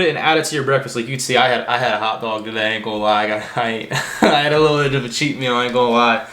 And add it to your breakfast. Like you can see, I had a hot dog today. I ain't gonna lie. I had a little bit of a cheat meal. I ain't gonna lie.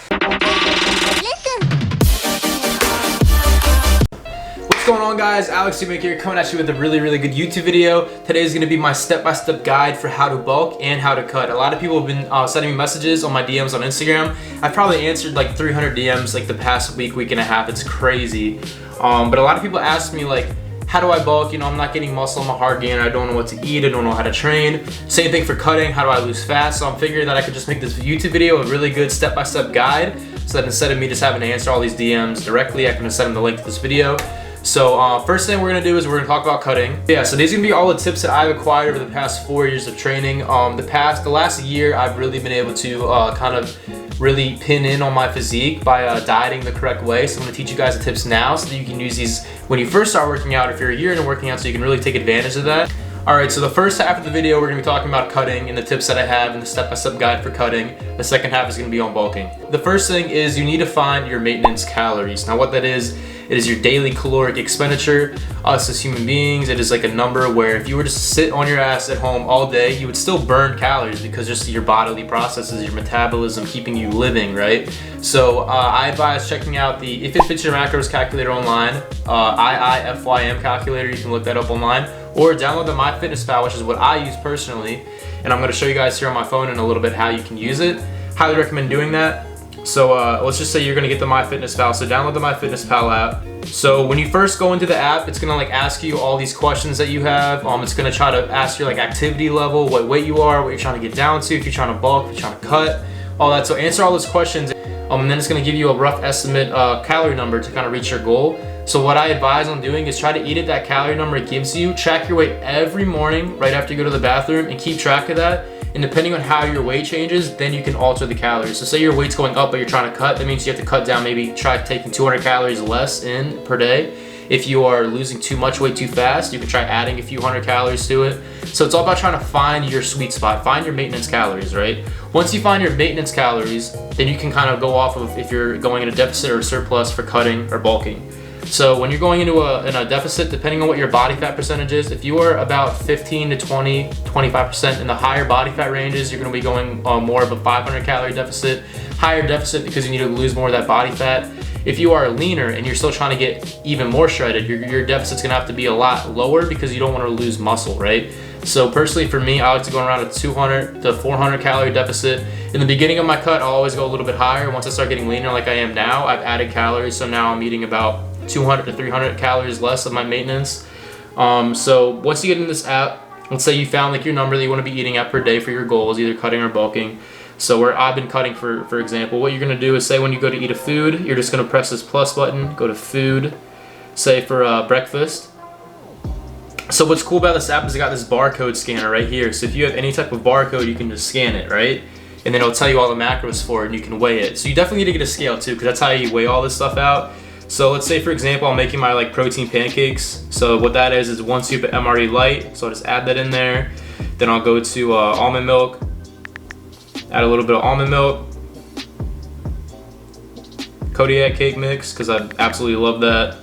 What's going on, guys? Alex here, coming at you with a really good YouTube video. Today is gonna be my step-by-step guide for how to bulk and how to cut. A lot of people have been sending me messages on my DMs on Instagram. I've probably answered like 300 DMs like the past week and a half. It's crazy. But a lot of people ask me like, how do I bulk? You know, I'm not getting muscle, I'm a hard gainer, I don't know what to eat, I don't know how to train. Same thing for cutting, how do I lose fat? So I'm figuring that I could just make this YouTube video a really good step-by-step guide, so that instead of me just having to answer all these DMs directly, I can just send them the link to this video. So first thing we're gonna do is we're gonna talk about cutting. Yeah, so these are gonna be all the tips that I've acquired over the past 4 years of training. The last year, I've really been able to kind of really pin in on my physique by dieting the correct way. So I'm gonna teach you guys the tips now so that you can use these when you first start working out, if you're a year into working out, so you can really take advantage of that. Alright, so the first half of the video, we're gonna be talking about cutting and the tips that I have and the step-by-step guide for cutting. The second half is gonna be on bulking. The first thing is you need to find your maintenance calories. Now what that is, it is your daily caloric expenditure. Us as human beings, it is like a number where if you were to sit on your ass at home all day, you would still burn calories because just your bodily processes, your metabolism keeping you living, right? So I advise checking out the If It Fits Your Macros calculator online, IIFYM calculator, you can look that up online, or download the MyFitnessPal, which is what I use personally, and I'm gonna show you guys here on my phone in a little bit how you can use it. Highly recommend doing that. So let's just say you're gonna get the MyFitnessPal, so download the MyFitnessPal app. So when you first go into the app, it's gonna like ask you all these questions that you have. It's gonna try to ask your like activity level, what weight you are, what you're trying to get down to, if you're trying to bulk, if you're trying to cut, all that. So answer all those questions, and then it's gonna give you a rough estimate calorie number to kind of reach your goal. So what I advise on doing is try to eat at that calorie number it gives you. Track your weight every morning right after you go to the bathroom and keep track of that. And depending on how your weight changes, then you can alter the calories. So say your weight's going up but you're trying to cut, that means you have to cut down, maybe try taking 200 calories less in per day. If you are losing too much weight too fast, you can try adding a few hundred calories to it. So it's all about trying to find your sweet spot, find your maintenance calories, right? Once you find your maintenance calories, then you can kind of go off of if you're going in a deficit or a surplus for cutting or bulking. So when you're going into a deficit, depending on what your body fat percentage is, if you are about 15 to 20, 25% in the higher body fat ranges, you're gonna be going more of a 500 calorie deficit, higher deficit because you need to lose more of that body fat. If you are leaner and you're still trying to get even more shredded, your deficit's gonna have to be a lot lower because you don't wanna lose muscle, right? So personally for me, I like to go around a 200 to 400 calorie deficit. In the beginning of my cut, I'll always go a little bit higher. Once I start getting leaner like I am now, I've added calories, so now I'm eating about 200 to 300 calories less of my maintenance. So once you get in this app, let's say you found like your number that you want to be eating at per day for your goals, either cutting or bulking. So where I've been cutting, for example, what you're going to do is say when you go to eat a food, you're just going to press this plus button, go to food, say for breakfast. So what's cool about this app is it got this barcode scanner right here. So if you have any type of barcode, you can just scan it, right? And then it'll tell you all the macros for it and you can weigh it. So you definitely need to get a scale too, because that's how you weigh all this stuff out. So let's say for example, I'm making my like protein pancakes. So what that is 1 scoop of MRE light. So I'll just add that in there. Then I'll go to almond milk, add a little bit of almond milk, Kodiak cake mix, because I absolutely love that.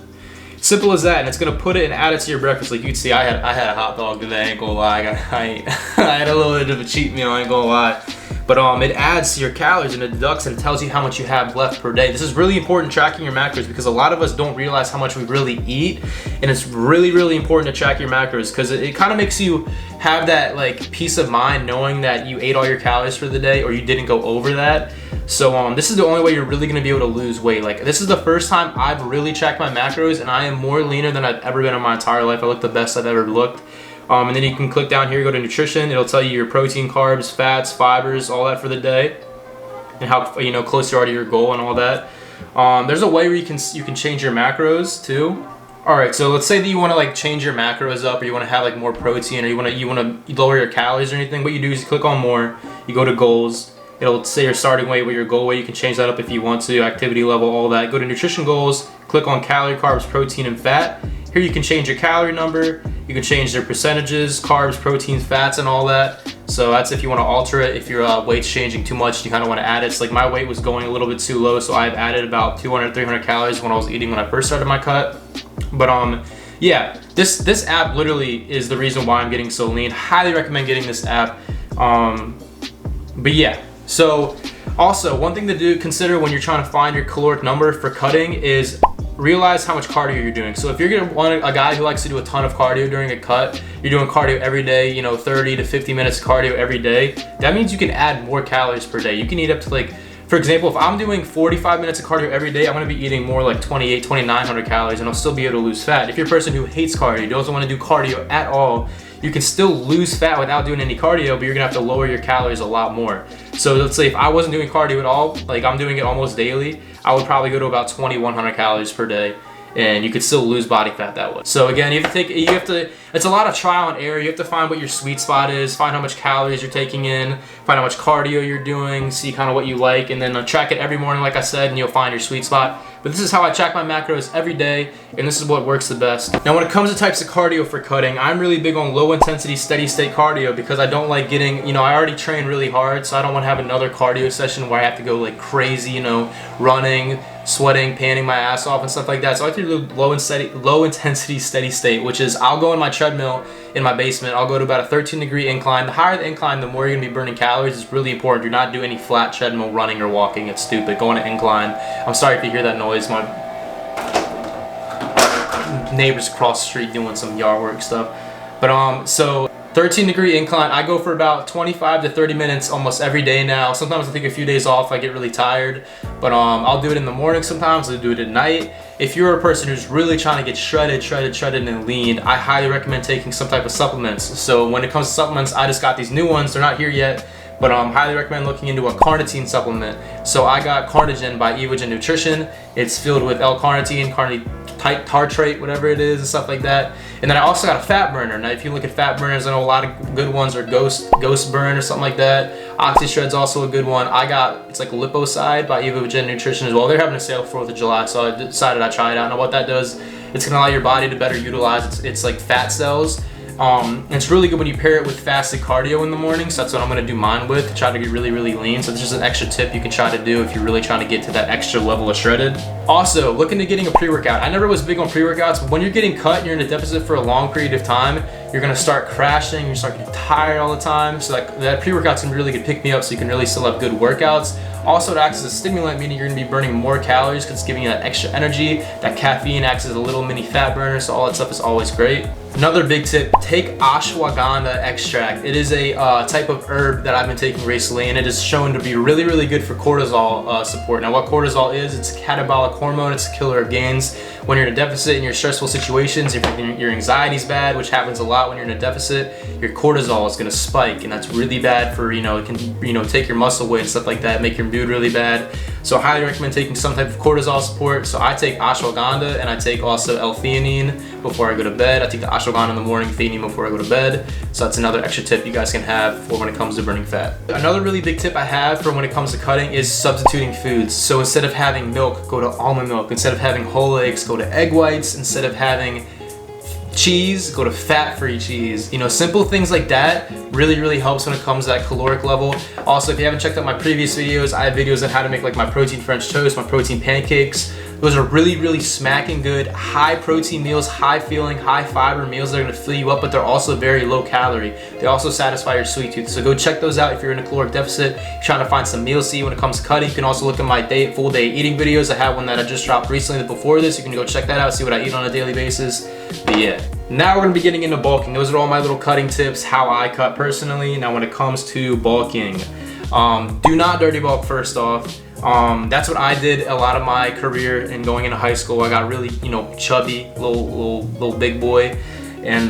Simple as that, and it's gonna put it and add it to your breakfast. Like you can see, I had a hot dog today. I ain't gonna lie. I had a little bit of a cheat meal. I ain't gonna lie. But it adds to your calories and it deducts and it tells you how much you have left per day. This is really important, tracking your macros, because a lot of us don't realize how much we really eat, and it's really important to track your macros because it kind of makes you have that like peace of mind knowing that you ate all your calories for the day or you didn't go over that. So this is the only way you're really gonna be able to lose weight. Like this is the first time I've really tracked my macros, and I am more leaner than I've ever been in my entire life. I look the best I've ever looked. And then you can click down here, go to nutrition. It'll tell you your protein, carbs, fats, fibers, all that for the day, and how close you are to your goal and all that. There's a way where you can change your macros too. All right, so let's say that you want to like change your macros up, or you want to have like more protein, or you want to lower your calories or anything. What you do is you click on more, you go to goals. It'll say your starting weight, what your goal weight. You can change that up if you want to, activity level, all that. Go to nutrition goals, click on calorie, carbs, protein, and fat. Here you can change your calorie number, you can change their percentages, carbs, proteins, fats, and all that. So that's if you want to alter it. If your weight's changing too much, you kind of want to add it. It's like my weight was going a little bit too low, so I've added about 200, 300 calories when I was eating when I first started my cut. But yeah, this app literally is the reason why I'm getting so lean. Highly recommend getting this app. But yeah, so also one thing to consider when you're trying to find your caloric number for cutting is realize how much cardio you're doing. So if you're gonna want a guy who likes to do a ton of cardio during a cut, you're doing cardio every day, you know, 30 to 50 minutes cardio every day, that means you can add more calories per day. You can eat up to, like, for example, if I'm doing 45 minutes of cardio every day, I'm gonna be eating more like 2,900 calories, and I'll still be able to lose fat. If you're a person who hates cardio, doesn't want to do cardio at all, you can still lose fat without doing any cardio, but you're gonna have to lower your calories a lot more. So let's say if I wasn't doing cardio at all, like I'm doing it almost daily, I would probably go to about 2,100 calories per day, and you could still lose body fat that way. So again, it's a lot of trial and error. You have to find what your sweet spot is, find how much calories you're taking in, find how much cardio you're doing, see kind of what you like, and then track it every morning, like I said, and you'll find your sweet spot. But this is how I track my macros every day, and this is what works the best. Now, when it comes to types of cardio for cutting, I'm really big on low intensity, steady state cardio because I don't like getting, you know, I already train really hard, so I don't want to have another cardio session where I have to go like crazy, you know, running, sweating, panting my ass off and stuff like that. So I like to do low intensity, steady state, which is I'll go in my treadmill in my basement. I'll go to about a 13-degree incline. The higher the incline, the more you're gonna be burning calories. It's really important. Do not do any flat treadmill running or walking. It's stupid. Go on an incline. I'm sorry if you hear that noise. My neighbors across the street doing some yard work stuff. But so 13-degree incline, I go for about 25 to 30 minutes almost every day now. Sometimes I take a few days off, I get really tired, but I'll do it in the morning sometimes, I'll do it at night. If you're a person who's really trying to get shredded and lean, I highly recommend taking some type of supplements. So when it comes to supplements, I just got these new ones, they're not here yet, but highly recommend looking into a carnitine supplement. So I got Carnitine by Evogen Nutrition. It's filled with L-carnitine, tartrate, whatever it is, and stuff like that. And then I also got a fat burner. Now, if you look at fat burners, I know a lot of good ones are Ghost Burn or something like that. OxyShred's also a good one. It's like Liposide by Evogen Nutrition as well. They're having a sale for 4th of July, so I decided I'd try it out. Now, what that does, it's gonna allow your body to better utilize its like fat cells. It's really good when you pair it with fasted cardio in the morning, so that's what I'm going to do mine with, to try to get really lean. So this is an extra tip you can try to do if you're really trying to get to that extra level of shredded. Also, look into getting a pre-workout. I never was big on pre-workouts, but when you're getting cut and you're in a deficit for a long period of time, you're going to start crashing, you start getting tired all the time. So like that pre-workout's gonna be really good pick-me-up, so you can really still have good workouts. Also, it acts as a stimulant, meaning you're going to be burning more calories because it's giving you that extra energy. That caffeine acts as a little mini fat burner, so all that stuff is always great. Another big tip, take ashwagandha extract. It is a type of herb that I've been taking recently, and it is shown to be really good for cortisol support. Now, what cortisol is, it's a catabolic hormone. It's a killer of gains. When you're in a deficit in your stressful situations, if your anxiety's bad, which happens a lot when you're in a deficit, your cortisol is going to spike, and that's really bad for, it can, take your muscle weight and stuff like that, make your mood really bad. So I highly recommend taking some type of cortisol support. So I take ashwagandha, and I take also L-theanine before I go to bed. I take the ashwagandha in the morning, theanine before I go to bed. So that's another extra tip you guys can have for when it comes to burning fat. Another really big tip I have for when it comes to cutting is substituting foods. So instead of having milk, go to almond milk. Instead of having whole eggs, go to egg whites. Instead of having cheese, go to fat-free cheese. Simple things like that really helps when it comes to that caloric level. Also, if you haven't checked out my previous videos, I have videos on how to make like my protein French toast, my protein pancakes. Those are really smacking good, high protein meals, high feeling, high fiber meals that are gonna fill you up, but they're also very low calorie. They also satisfy your sweet tooth. So go check those out if you're in a caloric deficit, trying to find some meals to eat when it comes to cutting. You can also look at my full day eating videos. I have one that I just dropped recently before this. You can go check that out, see what I eat on a daily basis. But yeah, now we're gonna be getting into bulking. Those are all my little cutting tips, how I cut personally. Now when it comes to bulking, do not dirty bulk first off. That's what I did a lot of my career and going into high school. I got really, chubby, little big boy. And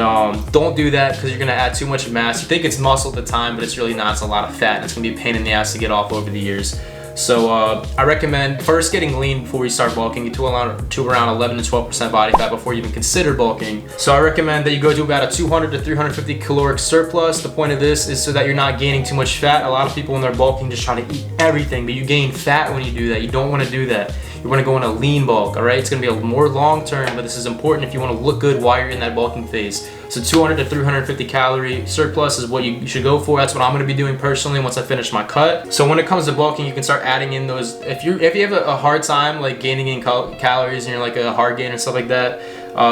don't do that because you're gonna add too much mass. You think it's muscle at the time, but it's really not. It's a lot of fat, and it's gonna be a pain in the ass to get off over the years. So I recommend first getting lean before you start bulking. Get to around 11 to 12% body fat before you even consider bulking. So I recommend that you go to about a 200 to 350 caloric surplus. The point of this is so that you're not gaining too much fat. A lot of people when they're bulking just try to eat everything, but you gain fat when you do that. You don't want to do that. You want to go in a lean bulk, all right? It's going to be a more long term, but this is important if you want to look good while you're in that bulking phase. So 200 to 350 calorie surplus is what you should go for. That's what I'm going to be doing personally once I finish my cut. So when it comes to bulking, you can start adding in those. If you have a hard time like gaining in calories and you're like a hard gainer and stuff like that,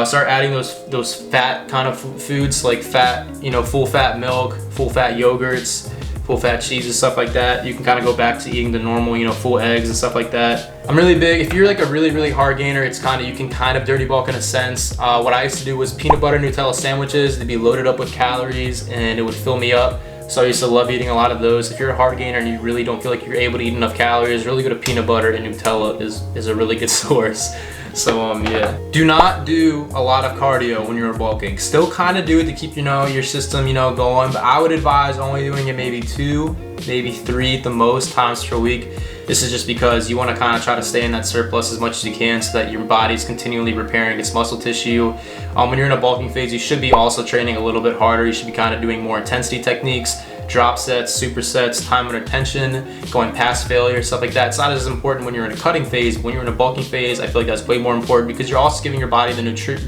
Start adding those fat kind of foods, like fat, full fat milk, full fat yogurts, full fat cheeses, stuff like that. You can kind of go back to eating the normal, full eggs and stuff like that. I'm really big, if you're like a really hard gainer, you can kind of dirty bulk in a sense. What I used to do was peanut butter Nutella sandwiches. They'd be loaded up with calories and it would fill me up. So I used to love eating a lot of those. If you're a hard gainer and you really don't feel like you're able to eat enough calories, really good at peanut butter and Nutella is a really good source. So yeah, do not do a lot of cardio when you're bulking. Still kind of do it to keep your system going, but I would advise only doing it maybe 2, maybe 3 at the most times per week. This is just because you want to kind of try to stay in that surplus as much as you can so that your body's continually repairing its muscle tissue. When you're in a bulking phase, you should be also training a little bit harder. You should be kind of doing more intensity techniques, drop sets, supersets, time under tension, going past failure, stuff like that. It's not as important when you're in a cutting phase. When you're in a bulking phase, I feel like that's way more important because you're also giving your body the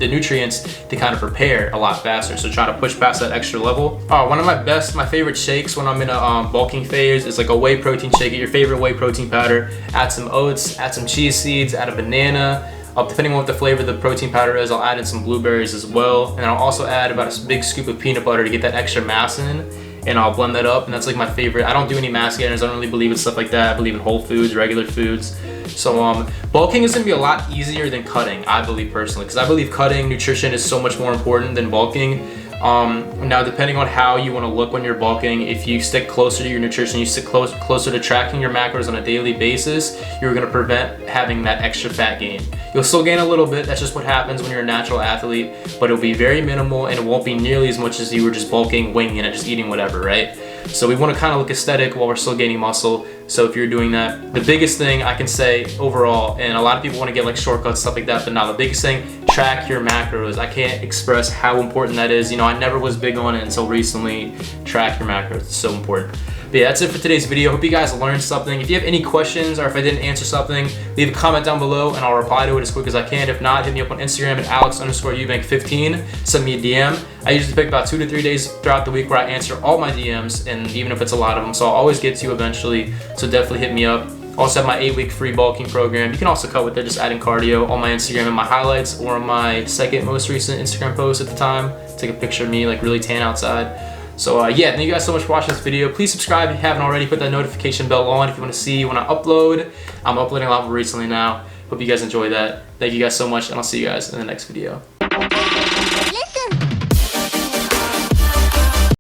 nutrients to kind of prepare a lot faster. So try to push past that extra level. One of my favorite shakes when I'm in a bulking phase is like a whey protein shake. Get your favorite whey protein powder, add some oats, add some chia seeds, add a banana. Depending on what the flavor of the protein powder is, I'll add in some blueberries as well. And I'll also add about a big scoop of peanut butter to get that extra mass in. And I'll blend that up, and that's like my favorite. I don't do any mass gainers. I don't really believe in stuff like that. I believe in whole foods, regular foods. So bulking is gonna be a lot easier than cutting, I believe personally, because I believe cutting nutrition is so much more important than bulking. Now, depending on how you want to look when you're bulking, if you stick closer to your nutrition, you stick closer to tracking your macros on a daily basis, you're going to prevent having that extra fat gain. You'll still gain a little bit. That's just what happens when you're a natural athlete, but it'll be very minimal and it won't be nearly as much as you were just bulking, winging it, just eating whatever, right? So we want to kind of look aesthetic while we're still gaining muscle. So if you're doing that, the biggest thing I can say overall, and a lot of people want to get like shortcuts, stuff like that, but now the biggest thing, track your macros. I can't express how important that is. I never was big on it until recently. Track your macros, it's so important. But yeah, that's it for today's video. Hope you guys learned something. If you have any questions or if I didn't answer something, leave a comment down below and I'll reply to it as quick as I can. If not, hit me up on Instagram at alex_eubank15. Send me a DM. I usually pick about 2 to 3 days throughout the week where I answer all my DMs, and even if it's a lot of them, so I'll always get to you eventually. So definitely hit me up. Also have my 8-week free bulking program. You can also cut with it, just adding cardio on my Instagram in my highlights or my second most recent Instagram post at the time. Take a picture of me like really tan outside. So yeah, thank you guys so much for watching this video. Please subscribe if you haven't already. Put that notification bell on if you want to see when I upload. I'm uploading a lot more recently now. Hope you guys enjoy that. Thank you guys so much, and I'll see you guys in the next video.